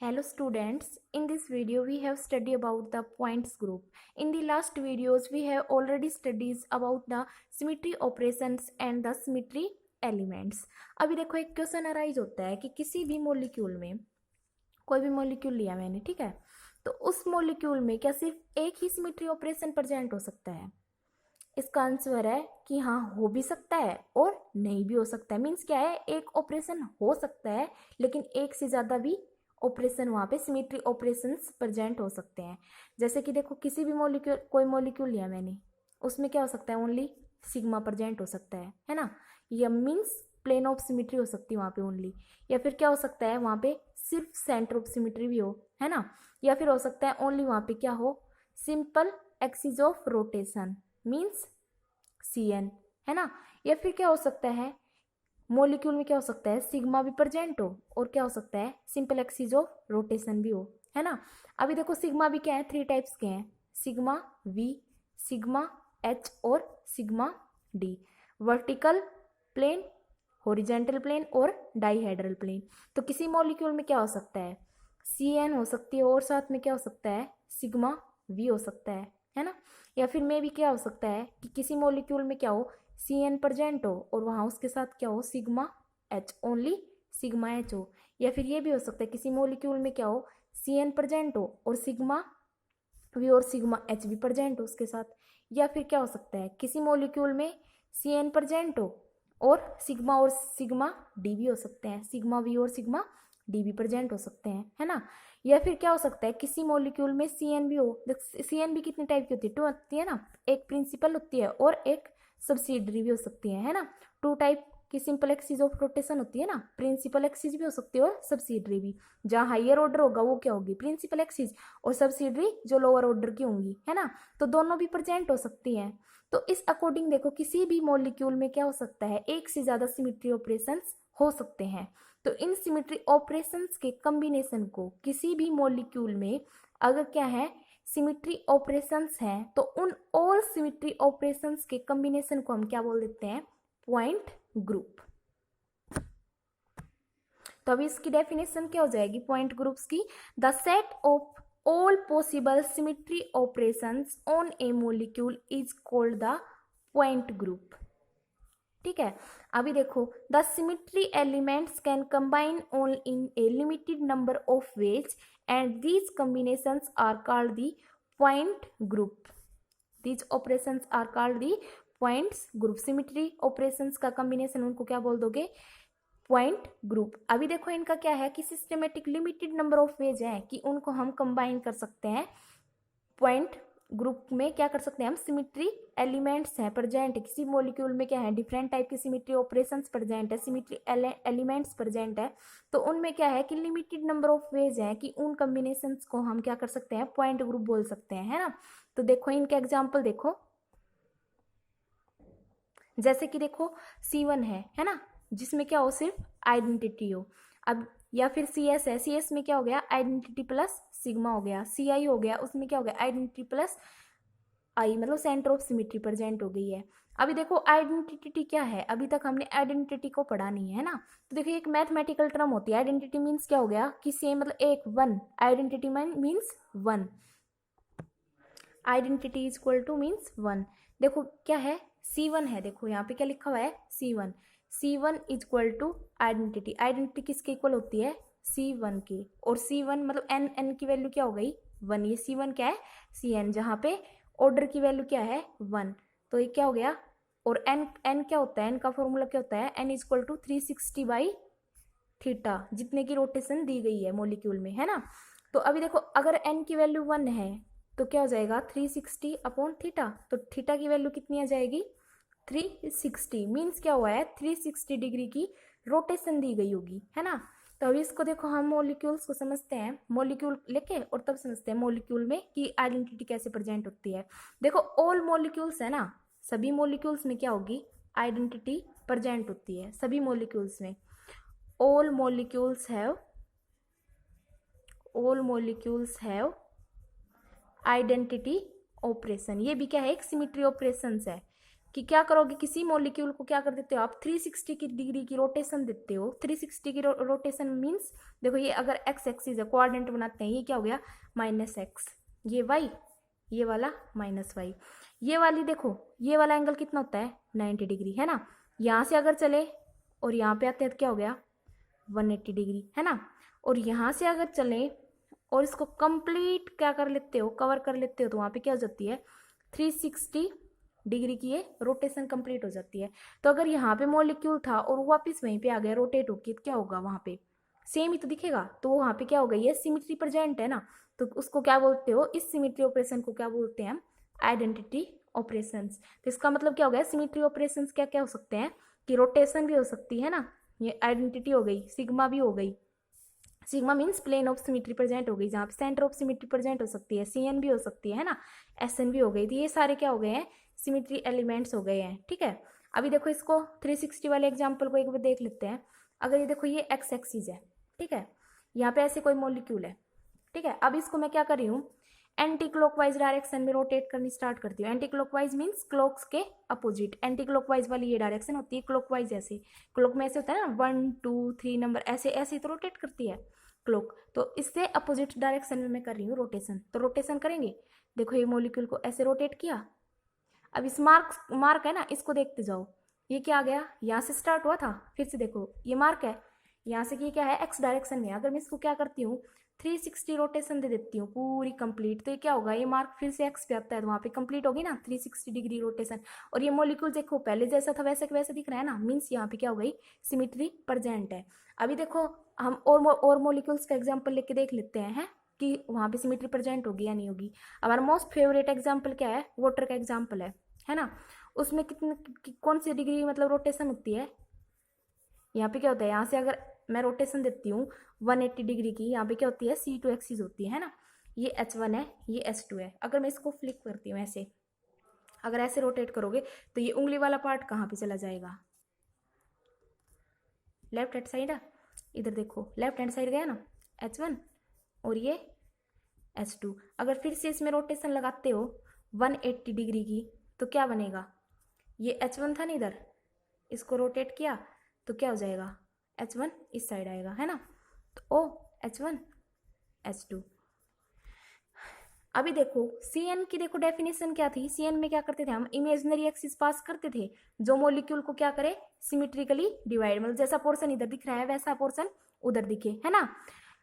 Hello students, in this video we have studied about the points group. In the last videos we have already studied about the symmetry operations and the symmetry elements. अभी देखो एक question arise होता है कि किसी भी molecule में कोई भी मॉलिक्यूल लिया मैंने, ठीक है, तो उस मॉलिक्यूल में क्या सिर्फ एक ही सिमेट्री ऑपरेशन प्रेजेंट हो सकता है? इसका आंसर है कि हाँ, हो भी सकता है और नहीं भी हो सकता है। मीन्स क्या है, एक ऑपरेशन हो सकता है लेकिन एक से ज़्यादा भी ऑपरेशन वहाँ पे सिमेट्री ऑपरेशंस प्रेजेंट हो सकते हैं। जैसे कि देखो किसी भी मॉलिक्यूल, कोई मॉलिक्यूल लिया मैंने, उसमें क्या हो सकता है, ओनली सिग्मा प्रेजेंट हो सकता है ना। या मीन्स प्लेन ऑफ सिमेट्री हो सकती है वहाँ पे ओनली। या फिर क्या हो सकता है, वहाँ पे सिर्फ सेंटर ऑफ सिमेट्री भी हो, है ना। या फिर हो सकता है ओनली वहाँ पे क्या हो, simple axis of rotation means Cn, है ना। या फिर क्या हो सकता है, मॉलिक्यूल में क्या हो सकता है, सिग्मा भी प्रेजेंट हो और क्या हो सकता है, सिंपल एक्सिस ऑफ रोटेशन भी हो, है ना। अभी देखो सिग्मा भी क्या है, 3 टाइप्स के हैं, सिग्मा वी, सिग्मा एच और sigma D. Vertical plane, horizontal plane और डाईहेड्रल प्लेन। तो किसी मॉलिक्यूल में क्या हो सकता है, Cn हो सकती है और साथ में क्या हो सकता है, सिग्मा वी हो सकता है ना। या फिर में भी क्या हो सकता है कि किसी मॉलिक्यूल में क्या हो, Cn प्रेजेंट हो और वहाँ उसके साथ क्या हो, sigma H, only sigma H हो। या फिर ये भी हो सकता है किसी मॉलिक्यूल में क्या हो, Cn प्रेजेंट हो और सिग्मा वी और सिग्मा एच भी प्रेजेंट हो उसके साथ। या फिर क्या हो सकता है, किसी मॉलिक्यूल में Cn प्रेजेंट हो और सिग्मा डी भी हो सकते हैं, सिग्मा वी और सिग्मा डी भी प्रेजेंट हो सकते हैं, है ना। या फिर क्या हो सकता है, किसी मॉलिक्यूल में Cn भी हो। Cn भी कितने टाइप की होती है, 2 होती है ना, एक प्रिंसिपल होती है और एक सब्सिडरी भी हो सकती है ना। 2 टाइप की सिंपल एक्सिस ऑफ रोटेशन होती है ना, प्रिंसिपल एक्सिस भी हो सकती है और सब्सिडरी भी। जहाँ हाइयर ऑर्डर होगा वो क्या होगी, प्रिंसिपल एक्सिस, और सब्सिडरी जो लोअर ऑर्डर की होंगी, है ना। तो दोनों भी प्रेजेंट हो सकती हैं। तो इस अकॉर्डिंग देखो किसी भी मॉलिक्यूल में क्या हो सकता है, एक से ज़्यादा सिमेट्री ऑपरेशंस हो सकते हैं। तो इन सिमेट्री ऑपरेशंस के कॉम्बिनेशन को किसी भी मॉलिक्यूल में अगर क्या है, सिमेट्री ऑपरेशंस हैं, तो उन ऑल सिमेट्री ऑपरेशंस के कॉम्बिनेशन को हम क्या बोल देते हैं, पॉइंट ग्रुप। तो अभी इसकी डेफिनेशन क्या हो जाएगी पॉइंट ग्रुप्स की, the set of all possible symmetry operations on a molecule is called the point group. ठीक है। अभी देखो, the symmetry elements can combine only in a limited number of ways and these combinations are called the point group. These operations are called the points group. Symmetry operations का combination उनको क्या बोल दोगे, point group. अभी देखो इनका क्या है कि systematic limited number of veg है कि उनको हम कंबाइन कर सकते हैं। पॉइंट ग्रुप में क्या कर सकते हैं हम, सिमेट्री एलिमेंट्स हैं प्रेजेंट, किसी मॉलिक्यूल में क्या है, डिफरेंट टाइप की सिमेट्री ऑपरेशंस प्रेजेंट है, सिमेट्री एलिमेंट्स प्रेजेंट है। तो उनमें क्या है कि लिमिटेड नंबर ऑफ वेज हैं कि उन कॉम्बिनेशंस को हम क्या कर सकते हैं, पॉइंट ग्रुप बोल सकते हैं, है ना। तो देखो इनके एग्जाम्पल देखो, जैसे कि देखो C1 है ना, जिसमें क्या हो, सिर्फ आइडेंटिटी हो। अब या फिर CS है, CS में क्या हो गया, आइडेंटिटी प्लस सिग्मा हो गया। CI हो गया, उसमें क्या हो गया, आइडेंटिटी प्लस आई, मतलब सेंटर ऑफ सिमेट्री प्रेजेंट हो गई है। अभी देखो आइडेंटिटी क्या है, अभी तक हमने आइडेंटिटी को पढ़ा नहीं है ना। तो देखिए एक मैथमेटिकल टर्म होती है आइडेंटिटी, मीन्स क्या हो गया कि सेम, मतलब एक, one, identity means one, identity is equal two means one. देखो क्या है, C1 है, देखो यहाँ पे क्या लिखा हुआ है, C1 is equal to identity. Identity किसके इक्वल होती है, C1 की। और C1 मतलब n की वैल्यू क्या हो गई, 1। ये C1 क्या है, Cn, जहाँ पे ऑर्डर की वैल्यू क्या है, 1। तो ये क्या हो गया, और n क्या होता है, n का फॉर्मूला क्या होता है, n इज इक्वल टू 360/थीटा, जितने की रोटेशन दी गई है मॉलिक्यूल में, है ना। तो अभी देखो अगर n की वैल्यू 1 है तो क्या हो जाएगा, 360/थीटा। तो थीटा की वैल्यू कितनी आ जाएगी, 360। मीन्स क्या हुआ है, 360 डिग्री की रोटेशन दी गई होगी, है ना। तो अभी इसको देखो हम मॉलिक्यूल्स को समझते हैं, मॉलिक्यूल लेके और तब समझते हैं मॉलिक्यूल में कि आइडेंटिटी कैसे प्रेजेंट होती है। देखो ऑल मॉलिक्यूल्स है ना, सभी मॉलिक्यूल्स में क्या होगी, आइडेंटिटी प्रेजेंट होती है, सभी मॉलिक्यूल्स में। All molecules have identity operation. ये भी क्या है, एक सिमेट्री ऑपरेशंस है। कि क्या करोगे, किसी मॉलिक्यूल को क्या कर देते हो आप, 360 की डिग्री की रोटेशन देते हो। 360 की रोटेशन मीन्स देखो ये अगर एक्स एक्सिस है, कोऑर्डिनेट बनाते हैं, ये क्या हो गया -x, ये वाई, ये वाला -y, ये वाली देखो ये वाला एंगल कितना होता है 90 डिग्री, है ना। यहाँ से अगर चले और यहाँ पे आते हैं तो क्या हो गया 180 डिग्री, है ना। और यहाँ से अगर चले और इसको कंप्लीट क्या कर लेते हो, कवर कर लेते हो, तो वहाँ पे क्या हो जाती है 360 डिग्री की ये रोटेशन कंप्लीट हो जाती है। तो अगर यहाँ पे मॉलिक्यूल था और वो वापस वहीं पे आ गया रोटेट होके, तो क्या होगा वहाँ पे सेम ही तो दिखेगा। तो वहाँ पे क्या होगा, ये सिमिट्री प्रेजेंट है ना, तो उसको क्या बोलते हो, इस सिमिट्री ऑपरेशन को क्या बोलते हैं हम, आइडेंटिटी ऑपरेशंस। तो इसका मतलब क्या हो गया, सिमिट्री ऑपरेशंस क्या क्या हो सकते हैं कि रोटेशन भी हो सकती है ना, ये आइडेंटिटी हो गई, सिग्मा भी हो गई, sigma means plane of symmetry present हो गई, जहाँ पे सेंटर ऑफ सिमिट्री प्रेजेंट हो सकती है, सीएन भी हो सकती है ना, एसएन भी हो गई। तो ये सारे क्या हो गए हैं, सिमिट्री एलिमेंट्स हो गए हैं, ठीक है। अभी देखो इसको 360 वाले एग्जाम्पल को एक बार देख लेते हैं। अगर ये देखो ये एक्स एक्सिस है, ठीक है, यहाँ पे ऐसे कोई मॉलिक्यूल है, ठीक है। अब इसको मैं क्या कर रही हूँ, एंटी क्लॉकवाइज डायरेक्शन में रोटेट करनी स्टार्ट करती हूँ। एंटी क्लॉकवाइज मीन्स क्लॉक्स के अपोजिट, एंटी क्लॉकवाइज वाली ये डायरेक्शन होती है, क्लॉकवाइज ऐसे, क्लॉक में ऐसे होता है ना 1 2 3 नंबर, ऐसे ऐसे तो रोटेट करती है क्लॉक। तो इससे अपोजिट डायरेक्शन में मैं कर रही हूँ रोटेशन। तो रोटेशन करेंगे, देखो ये मॉलिक्यूल को ऐसे रोटेट किया। अब इस मार्क है ना, इसको देखते जाओ, ये क्या आ गया, यहाँ से स्टार्ट हुआ था, फिर से देखो ये मार्क है, यहाँ से ये क्या है एक्स डायरेक्शन में। अगर मैं इसको क्या करती हूँ 360 रोटेशन दे देती हूँ पूरी कंप्लीट, तो ये क्या होगा, ये मार्क फिर से एक्स पे आता है, तो वहाँ पे कंप्लीट होगी ना 360 डिग्री रोटेशन। और ये मॉलिक्यूल देखो पहले जैसा था वैसे वैसे दिख रहा है ना, मीन्स यहाँ पे क्या हो गई, सिमिट्री प्रेजेंट है। अभी देखो हम और मॉलिक्यूल्स का एग्जाम्पल लेके देख लेते हैं कि वहाँ पे सिमिट्री प्रेजेंट होगी या नहीं होगी। हमारा मोस्ट फेवरेट एग्जाम्पल क्या है, वाटर का एग्जाम्पल है ना। उसमें कितने कौन सी डिग्री मतलब रोटेशन होती है, यहाँ पे क्या होता है, यहाँ से अगर मैं रोटेशन देती हूँ 180 डिग्री की, यहाँ पे क्या होती है C2 एक्सिस होती है ना, ये H1 है, ये H2 है। अगर मैं इसको फ्लिप करती हूँ ऐसे, अगर ऐसे रोटेट करोगे तो ये उंगली वाला पार्ट कहाँ पे चला जाएगा, लेफ्ट हैंड साइड है, इधर देखो लेफ्ट हैंड साइड गया ना H1, और ये H2। अगर फिर से इसमें रोटेशन लगाते हो 180 डिग्री की, तो क्या बनेगा, ये H1 था ना इधर, इसको रोटेट किया तो क्या हो जाएगा, H1 इस साइड आएगा, है ना। तो O H1 H2। अभी देखो CN की देखो डेफिनेशन क्या थी, CN में क्या करते थे हम, इमेजिनरी एक्सिस पास करते थे, जो मॉलिक्यूल को क्या करे सिमेट्रिकली डिवाइड, मतलब जैसा पोर्शन इधर दिख रहा है वैसा पोर्शन उधर दिखे, है ना।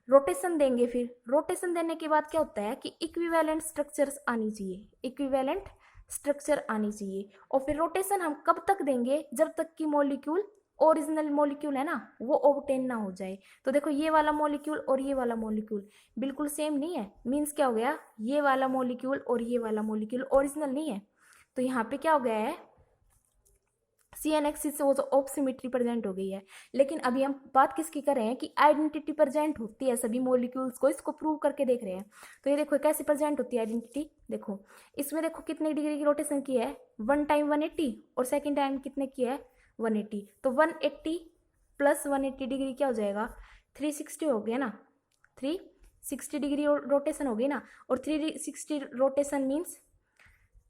रोटेशन देंगे, फिर रोटेशन देने के बाद क्या होता है कि इक्विवेलेंट स्ट्रक्चर्स आनी चाहिए, इक्विवेलेंट स्ट्रक्चर आनी चाहिए। और फिर रोटेशन हम कब तक देंगे, जब तक कि मॉलिक्यूल ओरिजिनल मॉलिक्यूल है ना वो ऑब्टेन ना हो जाए। तो देखो ये वाला मॉलिक्यूल और ये वाला मॉलिक्यूल बिल्कुल सेम नहीं है, मीन्स क्या हो गया, ये वाला मॉलिक्यूल और ये वाला मॉलिक्यूल ओरिजिनल नहीं है। तो यहाँ पे क्या हो गया है, CN एक्सिस से वो तो ऑफ सिमेट्री प्रेजेंट हो गई है। लेकिन अभी हम बात किसकी कर रहे हैं कि आइडेंटिटी प्रेजेंट होती है सभी मॉलिक्यूल्स को, इसको प्रूव करके देख रहे हैं। तो ये देखो कैसे प्रेजेंट होती है आइडेंटिटी, देखो इसमें देखो कितने डिग्री की रोटेशन की है, 1 टाइम 180 और सेकेंड टाइम कितने की है 180। तो 180 प्लस 180 डिग्री क्या हो जाएगा 360 हो गया ना, 360 डिग्री रोटेशन हो गई ना। और 360 rotation means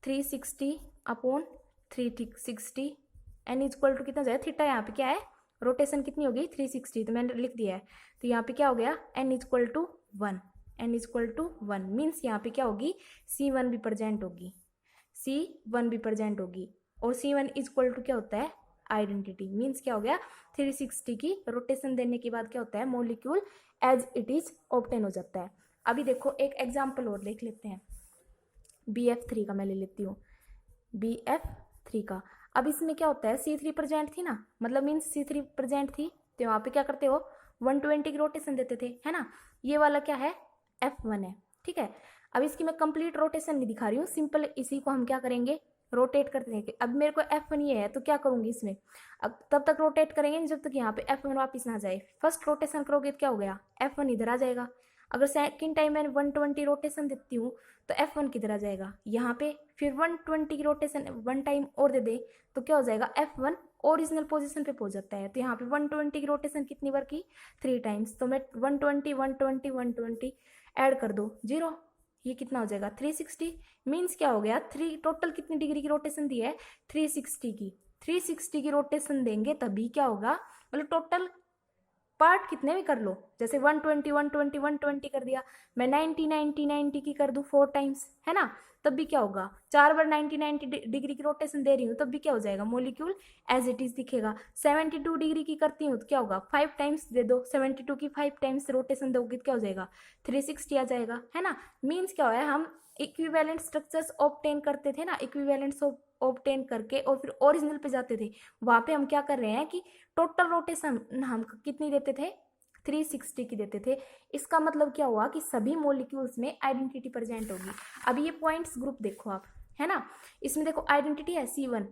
360 upon 360 n equal to कितना जाएगा थीटा, यहाँ पे क्या है रोटेशन कितनी होगी 360, तो मैंने लिख दिया है। तो यहाँ पे क्या हो गया n equal to 1, n equal to 1 means यहाँ पे क्या होगी C1 भी प्रेजेंट होगी, C1 भी प्रेजेंट होगी। और C1 इक्वल टू क्या होता है आइडेंटिटी, मीन्स क्या हो गया 360 की रोटेशन देने के बाद क्या होता है molecule as it is obtain हो जाता है। अभी देखो एक एग्जाम्पल और देख लेते हैं, BF3 का मैं ले लेती हूँ, BF3 का। अब इसमें क्या होता है C3 प्रेजेंट थी ना, मतलब मीन्स C3 प्रेजेंट थी, तो वहाँ पे क्या करते हो 120 की रोटेशन देते थे, है ना। ये वाला क्या है F1 है, ठीक है। अब इसकी मैं कंप्लीट रोटेशन नहीं दिखा रही हूँ, सिंपल इसी को हम क्या करेंगे रोटेट करते हैं। अब मेरे को F1 ये है तो क्या करूँगी इसमें, अब तब तक रोटेट करेंगे जब तक यहाँ पे F1 वापस ना जाए। फर्स्ट रोटेशन करोगे तो क्या हो गया F1 इधर आ जाएगा। अगर सेकेंड टाइम मैं 120 रोटेशन देती हूँ तो F1 किधर आ जाएगा यहाँ पे, फिर 120 की रोटेशन 1 टाइम और दे दे तो क्या हो जाएगा F1 ओरिजिनल पोजीशन पे पहुंच जाता है। तो यहाँ पे 120 की रोटेशन कितनी बार की 3 टाइम्स, तो मैं 120 120 120 ऐड कर दो 0, ये कितना हो जाएगा 360। मीन्स क्या हो गया, थ्री टोटल कितनी डिग्री की रोटेशन दी है 360 की। 360 की रोटेशन देंगे तभी क्या होगा, मतलब टोटल पार्ट कितने भी कर लो, जैसे 120 120 120 कर दिया, मैं 90 90 90 की कर दूं 4 टाइम्स, है ना, तब भी क्या होगा, 4 बार 90 90 डिग्री की रोटेशन दे रही हूँ तब भी क्या हो जाएगा, मोलिक्यूल एज इट इज दिखेगा। 72 डिग्री की करती हूँ तो क्या होगा, 5 टाइम्स दे दो, 72 की 5 टाइम्स रोटेशन दोगे तो क्या हो जाएगा 360 आ जाएगा, है ना। मीन्स क्या है, हम इक्विवेलेंट स्ट्रक्चर्स ऑब्टेन करते थे ना, इक्विवेलेंट्स ऑब्टेन करके और फिर ओरिजिनल पे जाते थे, वहां पे हम क्या कर रहे हैं कि टोटल रोटेशन हम कितनी देते थे 360 की देते थे। इसका मतलब क्या हुआ कि सभी मॉलिक्यूल्स में आइडेंटिटी प्रेजेंट होगी। अब ये पॉइंट्स ग्रुप देखो आप, है ना, इसमें देखो आइडेंटिटी है C1,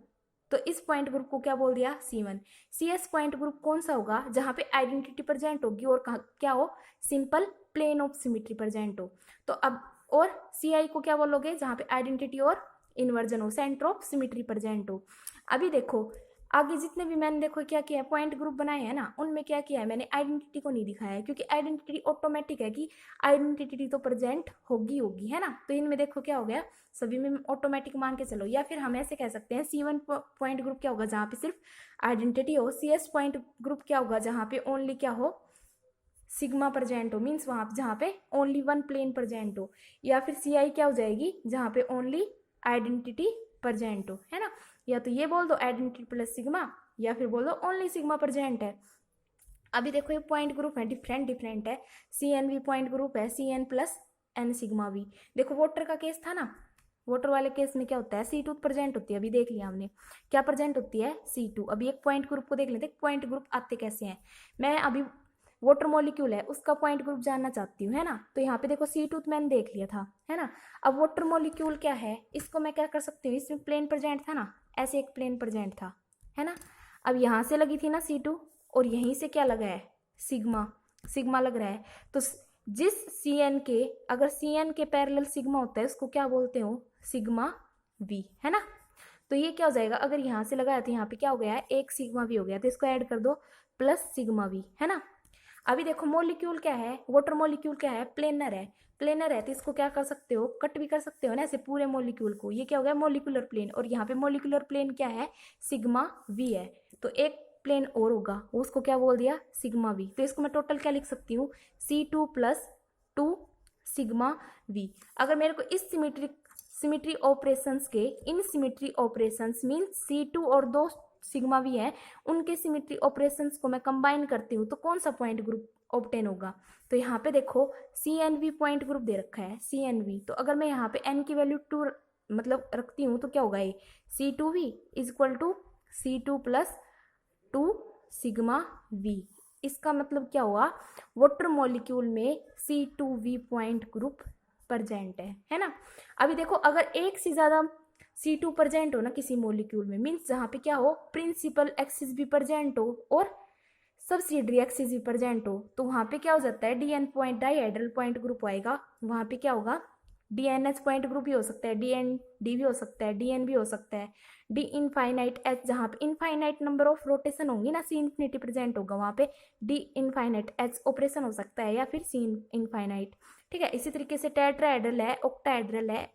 तो इस पॉइंट ग्रुप को क्या बोल दिया C1। CS पॉइंट ग्रुप कौन सा होगा, जहां पे आइडेंटिटी प्रेजेंट होगी और क्या हो, simple plain of symmetry present हो। तो अब और CI को क्या बोलोगे, जहां पे आइडेंटिटी और इन्वर्जन हो, सेंटर ऑफ सिमेट्री प्रेजेंट हो। अभी देखो आगे जितने भी मैंने देखो क्या किया है, पॉइंट ग्रुप बनाए हैं ना, उनमें क्या किया है मैंने, आइडेंटिटी को नहीं दिखाया है, क्योंकि आइडेंटिटी ऑटोमेटिक है कि आइडेंटिटी तो प्रेजेंट होगी होगी, है ना। तो इनमें देखो क्या हो गया, सभी में ऑटोमेटिक मान के चलो, या फिर हम ऐसे कह सकते हैं C1 पॉइंट ग्रुप क्या होगा, जहाँ पे सिर्फ आइडेंटिटी हो। CS पॉइंट ग्रुप क्या होगा, जहाँ पे ओनली क्या हो, सिग्मा प्रेजेंट हो, मीन्स वहां जहाँ पे ओनली वन प्लेन प्रेजेंट हो। या फिर CI क्या हो जाएगी, जहाँ पे ओनली आइडेंटिटी प्रेजेंट हो, है ना। या तो ये बोल दो आइडेंटिटी प्लस सिग्मा, या फिर बोल दो ओनली सिग्मा प्रेजेंट है। अभी देखो ये पॉइंट ग्रुप है, डिफरेंट डिफरेंट है। CN भी पॉइंट ग्रुप है, CN प्लस N सिग्मा भी। देखो वाटर का केस था ना, वाटर वाले केस में क्या होता है, C2 प्रेजेंट होती है, अभी देख लिया हमने क्या प्रेजेंट होती है C2। अभी एक पॉइंट ग्रुप को देख लेते हैं, पॉइंट ग्रुप आते कैसे हैं। मैं अभी वाटर मॉलिक्यूल है उसका पॉइंट ग्रुप जानना चाहती हूँ, है ना, तो यहाँ पे देखो C2 तो मैंने देख लिया था, है ना। अब वाटर मॉलिक्यूल क्या है, इसको मैं क्या कर सकती हूँ, इसमें प्लेन प्रेजेंट था ना, ऐसे एक प्लेन प्रेजेंट था, है ना। अब यहाँ से लगी थी ना C2 और यहीं से क्या लगा है, सिग्मा, सिग्मा लग रहा है। तो जिस CN के, अगर CN के पैरेलल सिग्मा होता है उसको क्या बोलते हो, सिग्मा V, है ना। तो ये क्या हो जाएगा, अगर यहाँ से लगाया तो यहाँ पे क्या हो गया है, एक सिग्मा V हो गया, तो इसको ऐड कर दो प्लस सिग्मा V, है ना। अभी देखो मॉलिक्यूल क्या है, वाटर मॉलिक्यूल क्या है, प्लेनर है, प्लेनर है तो इसको क्या कर सकते हो, कट भी कर सकते हो ना ऐसे पूरे मॉलिक्यूल को। ये क्या हो गया, मॉलिक्यूलर प्लेन, और यहाँ पे मॉलिक्यूलर प्लेन क्या है, सिग्मा V है। तो एक प्लेन और होगा, उसको क्या बोल दिया, सिग्मा V। तो इसको मैं टोटल क्या लिख सकती हूँ, C2 प्लस 2 सिग्मा V। अगर मेरे को इस सिमेट्री ऑपरेशंस के, इन सिमेट्री ऑपरेशंस मीन्स C2 और 2 सिग्मा V है, उनके सिमेट्री ऑपरेशंस को मैं कंबाइन करती हूँ तो कौन सा पॉइंट ग्रुप ऑब्टेन होगा। तो यहाँ पे देखो CNV पॉइंट ग्रुप दे रखा है, CNV। तो अगर मैं यहाँ पे n की वैल्यू 2 मतलब रखती हूँ तो क्या होगा, ये C2V is equal to C2 plus 2 sigma V। इसका मतलब क्या हुआ, वाटर मॉलिक्यूल में C2V पॉइंट ग्रुप प्रेजेंट है ना। अभी देखो अगर एक से ज्यादा C2 प्रेजेंट हो ना किसी मॉलिक्यूल में, मीन्स जहाँ पे क्या हो, प्रिंसिपल एक्सिस भी प्रेजेंट हो और सब्सिडियरी एक्सिस भी प्रेजेंट हो, तो वहाँ पे क्या हो जाता है, DN point dihedral point group आएगा। वहाँ पे क्या होगा, DNH पॉइंट ग्रुप भी हो सकता है, DND भी हो सकता है, DN भी हो सकता है, D इनफाइनाइट H, जहाँ पे इनफाइनाइट नंबर ऑफ रोटेशन होंगी ना, C इन्फिनिटी प्रेजेंट होगा, वहाँ पे D इनफाइनाइट H ऑपरेशन हो सकता है, या फिर C इनफाइनाइट, ठीक है। इसी तरीके से टेट्राहेड्रल है, ऑक्टाहेड्रल है,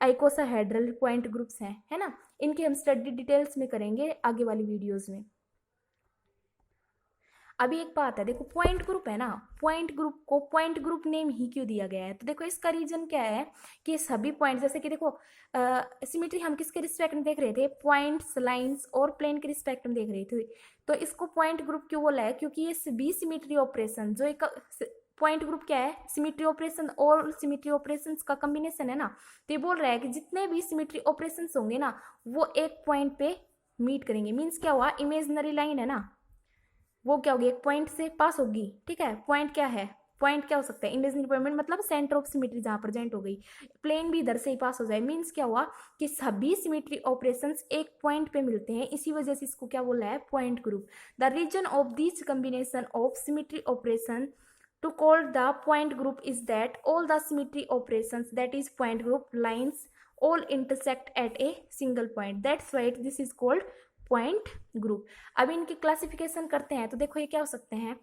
आइकोसाहेड्रल पॉइंट ग्रुप्स हैं, है ना। इनकी हम स्टडी डिटेल्स में करेंगे आगे वाली वीडियोस में। अभी एक बात है, देखो पॉइंट ग्रुप है ना, पॉइंट ग्रुप को पॉइंट ग्रुप नेम ही क्यों दिया गया है, तो देखो इसका रीजन क्या है कि सभी पॉइंट, जैसे कि देखो सिमेट्री हम किसके रिस्पेक्ट में देख रहे थे, पॉइंट्स, लाइंस और प्लेन के रिस्पेक्ट में देख रहे थे। तो इसको पॉइंट ग्रुप क्यों बोला है, क्योंकि ये सभी सिमेट्री ऑपरेशन, जो एक पॉइंट ग्रुप क्या है, सिमेट्री ऑपरेशन और सिमेट्री ऑपरेशंस का कॉम्बिनेशन है ना। तो ये बोल रहा है कि जितने भी सिमेट्री ऑपरेशंस होंगे ना, वो एक पॉइंट पे मीट करेंगे। मीन्स क्या हुआ, इमेजिनरी लाइन है ना, वो क्या होगी, एक पॉइंट से पास होगी, ठीक है। पॉइंट क्या है, पॉइंट क्या हो सकता है, इमेजिनरी पॉइंट मतलब सेंटर ऑफ सिमेट्री जहां प्रेजेंट हो गई, प्लेन भी इधर से ही पास हो जाए। मीन्स क्या हुआ कि सभी सिमेट्री ऑपरेशंस एक पॉइंट पे मिलते हैं, इसी वजह से इसको क्या बोला है, point group. The reason of this combination of symmetry operation to call the point group is that all the symmetry operations, that is point group lines, all intersect at a single point, that's why this is called point group। अब इनकी classification करते हैं तो देखो ये क्या हो सकते हैं,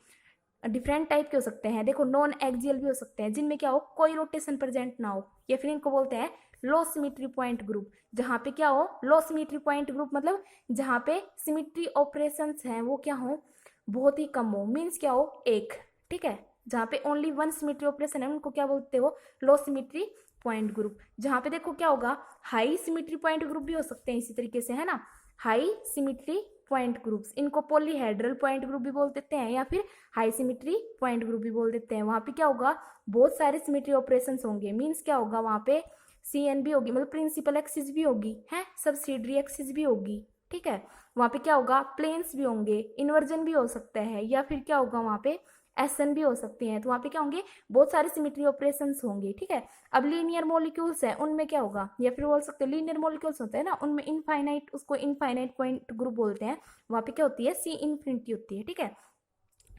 डिफरेंट टाइप के हो सकते हैं, देखो नॉन एक्सियल भी हो सकते हैं जिनमें क्या हो, कोई रोटेशन प्रेजेंट ना हो, या फिर इनको बोलते हैं लो सिमेट्री पॉइंट ग्रुप। जहाँ पे क्या हो, लो सिमेट्री पॉइंट ग्रुप मतलब जहाँ पे सिमेट्री ऑपरेशंस हैं वो क्या हो, बहुत ही कम हो, मीन्स क्या हो, एक, ठीक है, जहाँ पे ओनली वन सिमेट्री ऑपरेशन है उनको क्या बोलते हो, लो सिमेट्री पॉइंट ग्रुप। जहाँ पे देखो क्या होगा, हाई सिमेट्री पॉइंट ग्रुप भी हो सकते हैं इसी तरीके से, है ना, हाई सिमेट्री पॉइंट ग्रुप्स, इनको पॉलीहेड्रल पॉइंट ग्रुप भी बोल देते हैं, या फिर हाई सिमेट्री पॉइंट ग्रुप भी बोल देते हैं। वहाँ पे क्या होगा, बहुत सारे सिमेट्री ऑपरेशंस होंगे, मीन्स क्या होगा, वहाँ पे CN भी होगी, मतलब प्रिंसिपल एक्सिस भी होगी, है, सब्सिडरी एक्सिस भी होगी, ठीक है। वहाँ पे क्या होगा, प्लेन्स भी होंगे, इन्वर्जन भी हो सकता है, या फिर क्या होगा वहाँ पे SN भी हो सकते हैं। तो वहाँ पे क्या होंगे, बहुत सारे सिमेट्री ऑपरेशंस होंगे, ठीक है। अब लीनियर मॉलिक्यूल्स है, उनमें क्या होगा, या फिर बोल सकते हैं लीनियर मॉलिक्यूल्स होते हैं ना, उनमें इनफाइनाइट, उसको इनफाइनाइट पॉइंट ग्रुप बोलते हैं। वहाँ पे क्या होती है, C इन्फिनिटी होती है, ठीक है।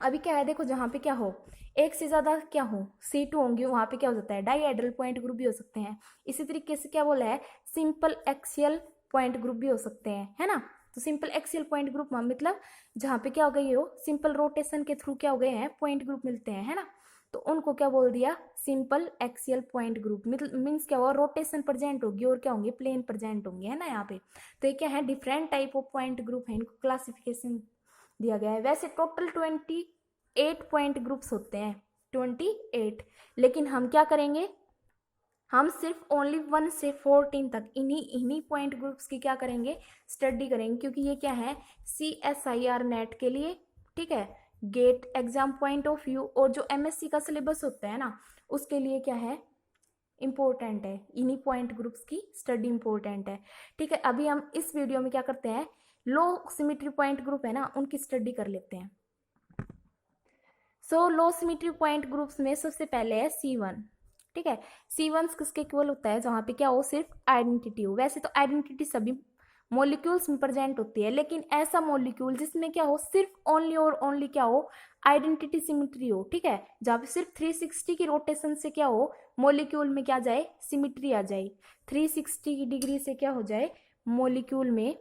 अभी क्या है, देखो जहाँ पे क्या हो, एक से ज्यादा क्या हो, C2 होंगे, वहाँ पे क्या हो जाता है, डाईहेड्रल पॉइंट ग्रुप भी हो सकते हैं। इसी तरीके से क्या बोला है, सिंपल एक्सियल पॉइंट ग्रुप भी हो सकते हैं, है ना। तो सिंपल एक्सियल पॉइंट ग्रुप मतलब जहाँ पे क्या हो गई हो, सिंपल रोटेशन के थ्रू क्या हो गए हैं, पॉइंट ग्रुप मिलते हैं, है ना। तो उनको क्या बोल दिया, simple axial point group, means क्या हुआ, रोटेशन प्रेजेंट होगी और क्या होंगे, प्लेन प्रेजेंट होंगे, है ना यहाँ पे। तो ये क्या है, different type of point group है, इनको क्लासिफिकेशन दिया गया है। वैसे टोटल 28 पॉइंट ग्रुप्स होते हैं, 28, लेकिन हम क्या करेंगे, हम सिर्फ ओनली 1 से 14 तक इन्हीं इन्हीं पॉइंट ग्रुप्स की क्या करेंगे, स्टडी करेंगे, क्योंकि ये क्या है, CSIR नेट के लिए, ठीक है, GATE exam point of view, और जो MSc का सिलेबस होता है ना, उसके लिए क्या है, इंपॉर्टेंट है, इन्हीं पॉइंट ग्रुप्स की स्टडी इंपॉर्टेंट है, ठीक है। अभी हम इस वीडियो में क्या करते हैं, लो सिमेट्री पॉइंट ग्रुप है ना, उनकी स्टडी कर लेते हैं। सो लो सिमेट्री पॉइंट ग्रुप्स में सबसे पहले है C1, ठीक है। C1 किसके इक्वल होता है, जहाँ पे क्या हो, सिर्फ आइडेंटिटी हो। वैसे तो आइडेंटिटी सभी मॉलिक्यूल्स में प्रेजेंट होती है, लेकिन ऐसा मॉलिक्यूल जिसमें क्या हो, सिर्फ ओनली और ओनली क्या हो, आइडेंटिटी सिमेट्री हो, ठीक है, जहाँ पे सिर्फ 360 की रोटेशन से क्या हो, मॉलिक्यूल में क्या जाए, सिमेट्री आ जाए, 360 डिग्री से क्या हो जाए, मॉलिक्यूल में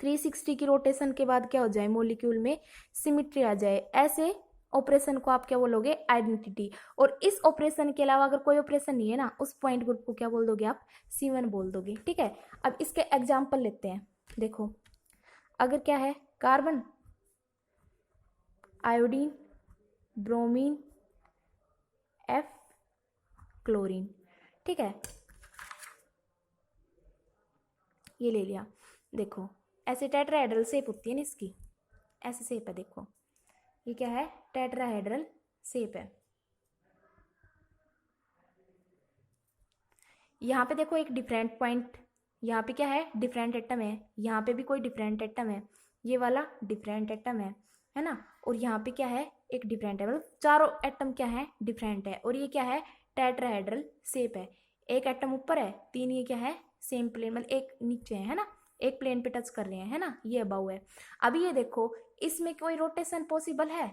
360 की रोटेशन के बाद क्या हो जाए, मॉलिक्यूल में सिमेट्री आ जाए, ऐसे ऑपरेशन को आप क्या बोलोगे, आइडेंटिटी। और इस ऑपरेशन के अलावा अगर कोई ऑपरेशन नहीं है ना, उस पॉइंट ग्रुप को क्या बोल दोगे आप, C1 बोल दोगे, ठीक है। अब इसके एग्जाम्पल लेते हैं, देखो अगर क्या है, carbon, iodine, bromine, F, chlorine, ठीक है, ये ले लिया। देखो ऐसे टेट्राहेड्रल शेप होती है ना इसकी, ऐसे शेप है, देखो ये क्या है, टेट्राहेड्रल शेप है। यहाँ पे देखो एक डिफरेंट पॉइंट, यहाँ पे क्या है, डिफरेंट एटम है, यहाँ पे भी कोई डिफरेंट एटम है, ये वाला डिफरेंट एटम है ना, और यहाँ पे क्या है, एक डिफरेंट है, मतलब चारों एटम क्या है, डिफरेंट है, और ये क्या है, टेट्राहेड्रल शेप है। एक एटम ऊपर है, तीन ये क्या है, सेम प्लेन, मतलब एक नीचे है ना, एक प्लेन पे टच कर रहे हैं, है ना, ये अबाउ है। अभी ये देखो इसमें कोई रोटेशन पॉसिबल है,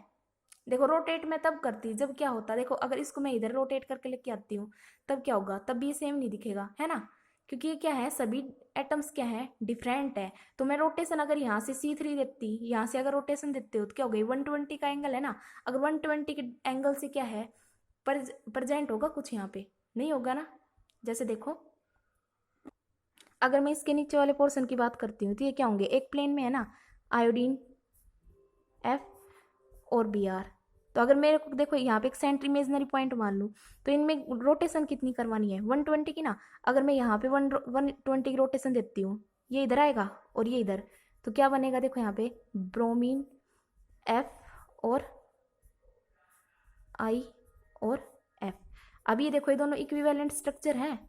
देखो रोटेट मैं तब करती जब क्या होता, देखो अगर इसको मैं इधर रोटेट करके लेके आती हूँ तब क्या होगा, तब भी ये सेम नहीं दिखेगा, है ना, क्योंकि ये क्या है, सभी एटम्स क्या है, डिफरेंट है। तो मैं रोटेशन अगर यहाँ से C3 देती, यहाँ से अगर रोटेशन देते हो तो क्या हो गई, 120 का एंगल है ना, अगर 120 के एंगल से क्या है, प्रेजेंट होगा कुछ यहाँ पे, नहीं होगा ना। जैसे देखो अगर मैं इसके नीचे वाले पोर्शन की बात करती हूँ तो ये क्या होंगे, एक प्लेन में है ना, आयोडीन, F और Br। तो अगर मेरे को देखो यहाँ पे एक सेंटर इमेजनरी पॉइंट मान लूँ, तो इनमें रोटेशन कितनी करवानी है, 120 की ना। अगर मैं यहाँ पे 120 की रोटेशन देती हूँ, ये इधर आएगा और ये इधर, तो क्या बनेगा, देखो यहाँ पे ब्रोमीन, F और I और F। अब ये देखो ये दोनों इक्विवेलेंट स्ट्रक्चर हैं,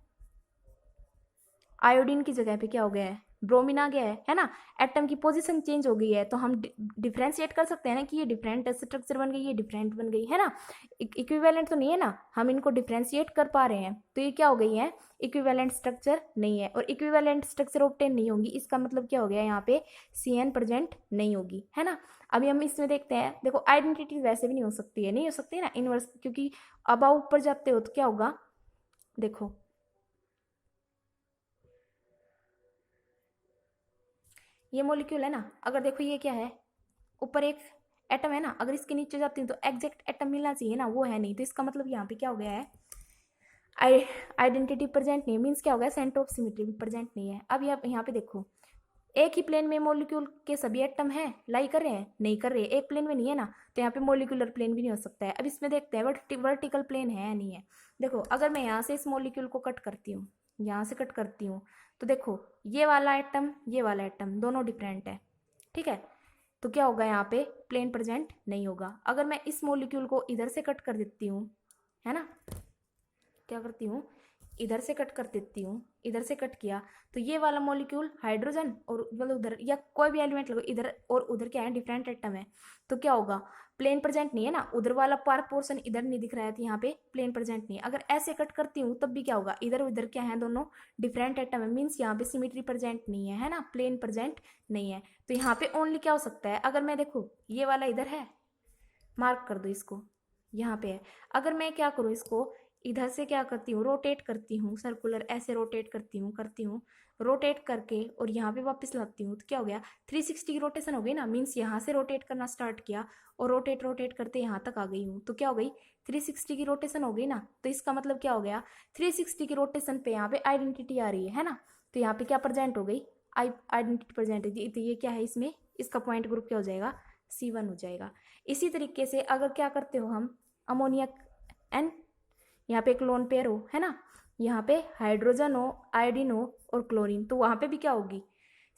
आयोडीन की जगह पे क्या हो गया है, ब्रोमीन आ गया है ना, एटम की पोजीशन चेंज हो गई है, तो हम डिफरेंशिएट कर सकते हैं ना कि ये डिफरेंट स्ट्रक्चर बन गई, ये डिफरेंट बन गई, है ना। इक्विवेलेंट तो नहीं है ना, हम इनको डिफरेंशिएट कर पा रहे हैं, तो ये क्या हो गई है, इक्विवेलेंट स्ट्रक्चर नहीं है, और इक्विवेलेंट स्ट्रक्चर ऑब्टेन नहीं होंगी, इसका मतलब क्या हो गया, यहाँ पे CN प्रेजेंट नहीं होगी, है ना। अभी हम इसमें देखते हैं, देखो आइडेंटिटी वैसे भी नहीं हो सकती है, नहीं हो सकती है ना इनवर्स, क्योंकि अब आप ऊपर जाते हो तो क्या होगा, देखो ये मॉलिक्यूल है ना, अगर देखो ये क्या है, ऊपर एक एटम है ना, अगर इसके नीचे जाती हूँ तो एग्जैक्ट एटम मिलना चाहिए ना, वो है नहीं, तो इसका मतलब यहाँ पे क्या हो गया है, आइडेंटिटी प्रेजेंट नहीं, मीन्स क्या हो गया, सेंटर ऑफ सिमेट्री भी प्रेजेंट नहीं है। अब यहाँ पे देखो, एक ही प्लेन में मॉलिक्यूल के सभी एटम हैं, लाई कर रहे हैं, नहीं कर रहे, एक प्लेन में नहीं है ना, तो यहाँ पे मॉलिक्यूलर प्लेन भी नहीं हो सकता है। अब इसमें देखते हैं वर्टिकल प्लेन है या नहीं है। देखो अगर मैं यहाँ से इस मॉलिक्यूल को कट करती हूँ, यहाँ से कट करती हूँ, तो देखो ये वाला एटम दोनों डिफरेंट है, ठीक है, तो क्या होगा, यहाँ पे प्लेन प्रेजेंट नहीं होगा। अगर मैं इस मॉलिक्यूल को इधर से कट कर देती हूँ, है ना, क्या करती हूँ, इधर से कट कर देती हूँ, इधर से कट किया, तो ये वाला मॉलिक्यूल हाइड्रोजन और मतलब उधर या कोई भी एलिमेंट लगो, इधर और उधर क्या है, डिफरेंट एटम है, तो क्या होगा, प्लेन प्रेजेंट नहीं है ना, उधर वाला पार्ट पोर्शन इधर नहीं दिख रहा है, तो यहाँ पे प्लेन प्रेजेंट नहीं है। अगर ऐसे कट करती हूँ तब भी क्या होगा, इधर उधर क्या है, दोनों डिफरेंट एटम है, मीन्स यहाँ पे सिमेट्री प्रेजेंट नहीं है ना, प्लेन प्रेजेंट नहीं है। तो यहाँ पे ओनली क्या हो सकता है, अगर मैं देखो ये वाला इधर है, मार्क कर दो इसको, यहाँ पे है, अगर मैं क्या करूँ, इसको इधर से क्या करती हूँ, रोटेट करती हूँ, सर्कुलर ऐसे रोटेट करती हूँ रोटेट करके और यहाँ पे वापस लाती हूँ, तो क्या हो गया, 360 की रोटेशन हो गई ना, मीन्स यहाँ से रोटेट करना स्टार्ट किया और रोटेट रोटेट करते यहाँ तक आ गई हूँ, तो क्या हो गई, 360 की रोटेशन हो गई ना। तो इसका मतलब क्या हो गया, 360 की रोटेशन पे यहाँ पे आइडेंटिटी आ रही है ना, तो यहाँ पे क्या प्रेजेंट हो गई, आइडेंटिटी प्रेजेंट है, तो ये क्या है, इसमें इसका पॉइंट ग्रुप क्या हो जाएगा, C1 हो जाएगा। इसी तरीके से अगर क्या करते हो हम, अमोनिया एन, यहाँ पे एक लोन पेयर हो, है ना, यहाँ पे हाइड्रोजन हो, आयोडीन हो और क्लोरीन, तो वहाँ पे भी क्या होगी,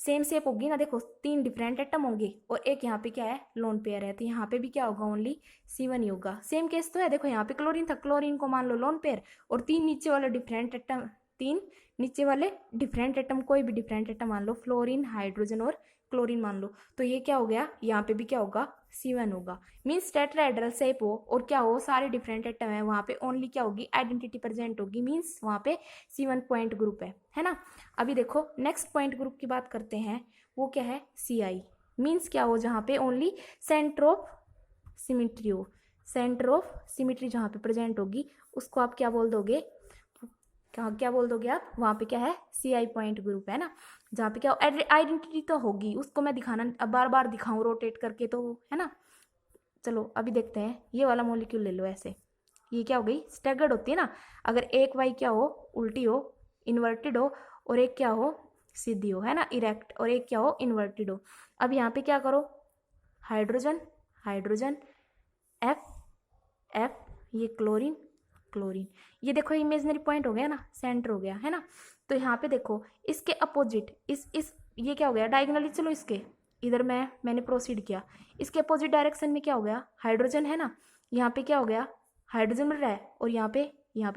सेम शेप होगी ना, देखो 3 डिफरेंट एटम होंगे और एक यहाँ पे क्या है, लोन पेयर है, तो यहाँ पे भी क्या होगा, ओनली C1 ही होगा। सेम केस तो है, देखो यहाँ पे क्लोरीन था, क्लोरीन को मान लो लोन पेयर, और 3 नीचे वाले डिफरेंट एटम, 3 नीचे वाले डिफरेंट एटम, कोई भी डिफरेंट एटम मान लो, फ्लोरीन, हाइड्रोजन और क्लोरीन मान लो, तो ये क्या हो गया, यहाँ पे भी क्या होगा, C1 होगा। मीन्स टेट्राहेड्रल शेप हो और क्या हो, सारे डिफरेंट एटम है, वहाँ पे ओनली क्या होगी, आइडेंटिटी प्रेजेंट होगी, मीन्स वहाँ पे C1 पॉइंट ग्रुप है ना। अभी देखो नेक्स्ट पॉइंट ग्रुप की बात करते हैं, वो क्या है, Ci, मीन्स क्या हो, जहाँ पे ओनली सेंटर ऑफ सिमेट्री हो, सेंटर ऑफ सिमेट्री जहाँ पे प्रेजेंट होगी उसको आप क्या बोल दोगे, क्या बोल दोगे आप, वहाँ पे क्या है, Ci पॉइंट ग्रुप है ना, जहाँ पे क्या आइडेंटिटी तो होगी, उसको मैं दिखाना, अब बार बार दिखाऊं रोटेट करके तो, है ना। चलो अभी देखते हैं, ये वाला मॉलिक्यूल ले लो ऐसे, ये क्या हो गई, स्टैगर्ड होती है ना, अगर एक वाई क्या हो, उल्टी हो, इन्वर्टेड हो, और एक क्या हो, सीधी हो, है ना, इरेक्ट, और एक क्या हो, इन्वर्टेड हो। अब यहाँ पे क्या करो, हाइड्रोजन हाइड्रोजन, एफ एफ, ये क्लोरीन क्लोरीन, ये देखो इमेजिनरी पॉइंट हो गया ना, सेंटर हो गया, है ना। तो यहाँ पे देखो इसके अपोजिट, इस ये क्या हो गया, डायगोनली चलो इसके इधर मैंने प्रोसीड किया, इसके अपोजिट डायरेक्शन में क्या हो गया, हाइड्रोजन है ना, यहाँ पे क्या हो गया, हाइड्रोजन मिल रहा है, और यहाँ पे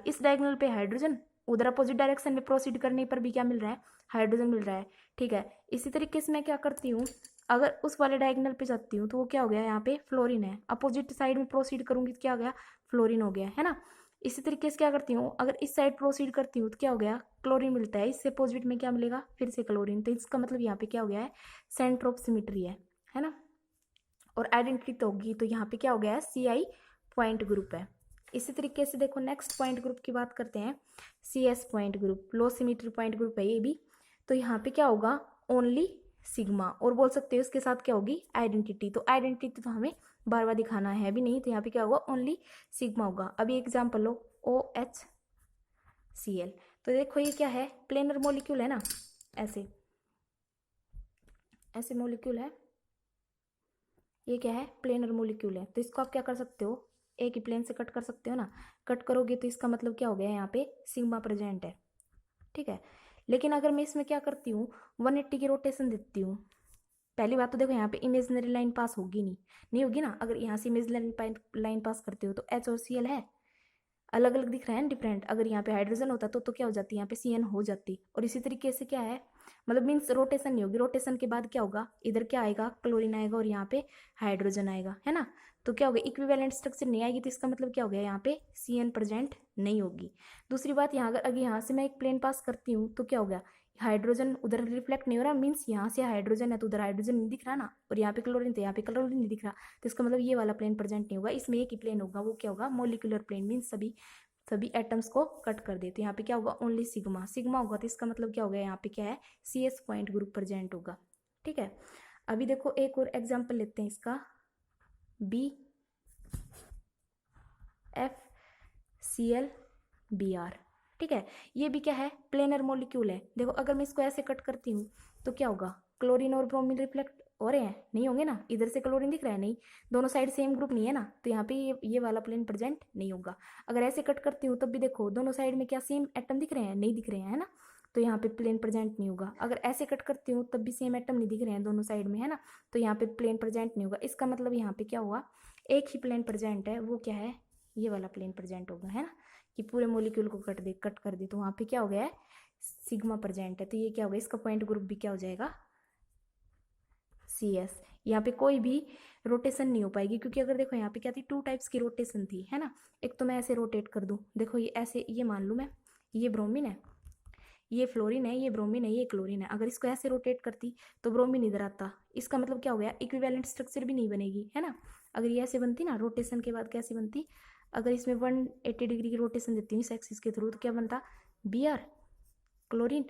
इस डायगोनल पे हाइड्रोजन, उधर अपोजिट डायरेक्शन में प्रोसीड करने पर भी क्या मिल रहा है, हाइड्रोजन मिल रहा है, ठीक है। इसी तरीके से मैं क्या करती हूँ, अगर उस वाले डायगोनल पे जाती हूँ तो वो क्या हो गया, यहाँ पे फ्लोरीन है, अपोजिट साइड में प्रोसीड करूंगी तो क्या हो गया, फ्लोरीन हो गया, है ना। इसी तरीके से क्या करती हूँ, अगर इस साइड प्रोसीड करती हूँ तो क्या हो गया, क्लोरीन मिलता है, इससे अपोजिट में क्या मिलेगा, फिर से क्लोरीन, तो इसका मतलब यहाँ पे क्या हो गया है, सेंटर ऑफ सिमेट्री है ना। और आइडेंटिटी तो होगी, तो यहाँ पे क्या हो गया है, Ci पॉइंट ग्रुप है। इसी तरीके से देखो नेक्स्ट पॉइंट ग्रुप की बात करते हैं, Cs पॉइंट ग्रुप, लो सिमेट्री पॉइंट ग्रुप है ये भी, तो यहाँ पे क्या होगा, ओनली सिग्मा, और बोल सकते हो इसके साथ क्या होगी, आइडेंटिटी, तो आइडेंटिटी तो हमें बार बार दिखाना है भी नहीं, तो यहाँ पे क्या होगा, ओनली सिग्मा होगा। अभी एग्जाम्पल लो, OHCl, तो देखो ये क्या है, प्लेनर मॉलिक्यूल है ना, ऐसे ऐसे मॉलिक्यूल है, ये क्या है, प्लेनर मॉलिक्यूल है, तो इसको आप क्या कर सकते हो, एक ही प्लेन से कट कर सकते हो ना, कट करोगे तो इसका मतलब क्या हो गया, यहाँ पे सिग्मा प्रेजेंट है, ठीक है। लेकिन अगर मैं इसमें क्या करती हूँ, 180 की रोटेशन देती हूँ, पहली बात तो देखो यहाँ पे इमेजिनरी लाइन पास होगी नहीं होगी ना, अगर यहाँ से इमेजिनरी लाइन पास करते हो तो H और Cl है, अलग अलग दिख रहा है डिफरेंट, अगर यहाँ पे हाइड्रोजन होता तो क्या हो जाती, यहाँ पे CN हो जाती, और इसी तरीके से क्या है, मतलब मीन्स रोटेशन नहीं होगी, रोटेशन के बाद क्या होगा, इधर क्या आएगा, क्लोरीन आएगा और यहाँ पे हाइड्रोजन आएगा, है ना। तो क्या होगा, इक्विवेलेंट स्ट्रक्चर नहीं आएगी, तो इसका मतलब क्या हो गया, यहाँ पे CN प्रेजेंट नहीं होगी। दूसरी बात, यहाँ अगर यहाँ से मैं एक प्लेन पास करती हूँ तो क्या हो गया, हाइड्रोजन उधर रिफ्लेक्ट नहीं हो रहा, मीन्स यहाँ से हाइड्रोजन है तो उधर हाइड्रोजन नहीं दिख रहा ना, और यहाँ पे क्लोरीन तो यहाँ पे क्लोरीन नहीं दिख रहा, तो इसका मतलब ये वाला प्लेन प्रेजेंट नहीं होगा, इसमें एक ही प्लेन होगा, वो क्या होगा, मॉलिक्यूलर प्लेन, मीन्स सभी एटम्स को कट कर देते, यहाँ पे क्या होगा, ओनली सिग्मा होगा, तो इसका मतलब क्या हो गया, यहाँ पे क्या है, CS पॉइंट ग्रुप प्रेजेंट होगा, ठीक है। अभी देखो एक और एग्जाम्पल लेते हैं इसका, B F C L B R. ठीक है, ये भी क्या है, प्लेनर मॉलिक्यूल है। देखो अगर मैं इसको ऐसे कट करती हूँ तो क्या होगा, क्लोरीन और ब्रोमीन रिफ्लेक्ट हो रहे हैं, नहीं होंगे ना, इधर से क्लोरीन दिख रहा है नहीं, दोनों साइड सेम ग्रुप नहीं है ना, तो यहाँ पे ये वाला प्लेन प्रेजेंट नहीं होगा। अगर ऐसे कट करती हूँ तब भी देखो दोनों साइड में क्या सेम एटम दिख रहे हैं, नहीं दिख रहे हैं, है ना, तो यहाँ पे प्लेन प्रेजेंट नहीं होगा। अगर ऐसे कट करती हूँ तब भी सेम एटम नहीं दिख रहे हैं दोनों साइड में, है ना, तो यहाँ पे प्लेन प्रेजेंट नहीं होगा। इसका मतलब यहाँ पे क्या हुआ, एक ही प्लेन प्रेजेंट है, वो क्या है, ये वाला प्लेन प्रेजेंट होगा, है ना, कि पूरे मोलिक्यूल को कट कर दे तो वहाँ पे क्या हो गया है, सिग्मा प्रेजेंट है, तो ये क्या होगा, इसका पॉइंट ग्रुप भी क्या हो जाएगा, सी एस। यहाँ पे कोई भी रोटेशन नहीं हो पाएगी, क्योंकि अगर देखो यहाँ पे क्या थी, 2 टाइप्स की रोटेशन थी, है ना। एक तो मैं ऐसे रोटेट कर दूँ, देखो ये ऐसे, ये मान लूँ मैं, ये ब्रोमीन है, ये फ्लोरीन है, ये ब्रोमीन है, ये क्लोरीन है। अगर इसको ऐसे रोटेट करती तो ब्रोमीन इधर आता, इसका मतलब क्या हो गया, इक्विवेलेंट स्ट्रक्चर भी नहीं बनेगी, है ना। अगर ये ऐसे बनती ना, रोटेशन के बाद कैसे बनती, अगर इसमें 180 डिग्री की रोटेशन देती हूँ इस एक्सिस के थ्रू, तो क्या बनता, बी आर क्लोरीन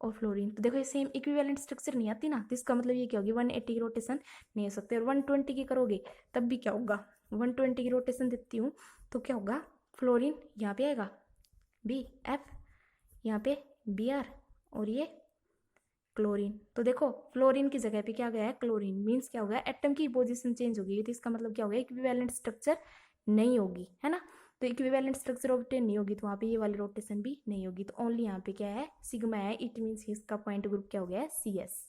और फ्लोरीन। तो देखो ये सेम इक्विवेलेंट स्ट्रक्चर नहीं आती ना, तो इसका मतलब ये क्या होगी, 180 की रोटेशन नहीं हो सकती। और 120 की करोगे तब भी क्या होगा, 120 की रोटेशन देती हूँ तो क्या होगा, फ्लोरीन यहाँ पे आएगा, बी एफ यहाँ पे बी आर, और ये क्लोरीन। तो देखो फ्लोरीन की जगह पे क्या गया है, क्लोरीन, मीन्स क्या हो गया, एटम की पोजीशन चेंज हो गई, तो इसका मतलब क्या हो गया, इक्विवेलेंट स्ट्रक्चर नहीं होगी, है ना। तो इक्विवेलेंट स्ट्रक्चर ऑब्टेन नहीं होगी तो वहाँ पे ये वाली रोटेशन भी नहीं होगी, तो ओनली यहाँ पे क्या है, सिग्मा है, इट मीन्स इसका पॉइंट ग्रुप क्या हो गया है, सी एस।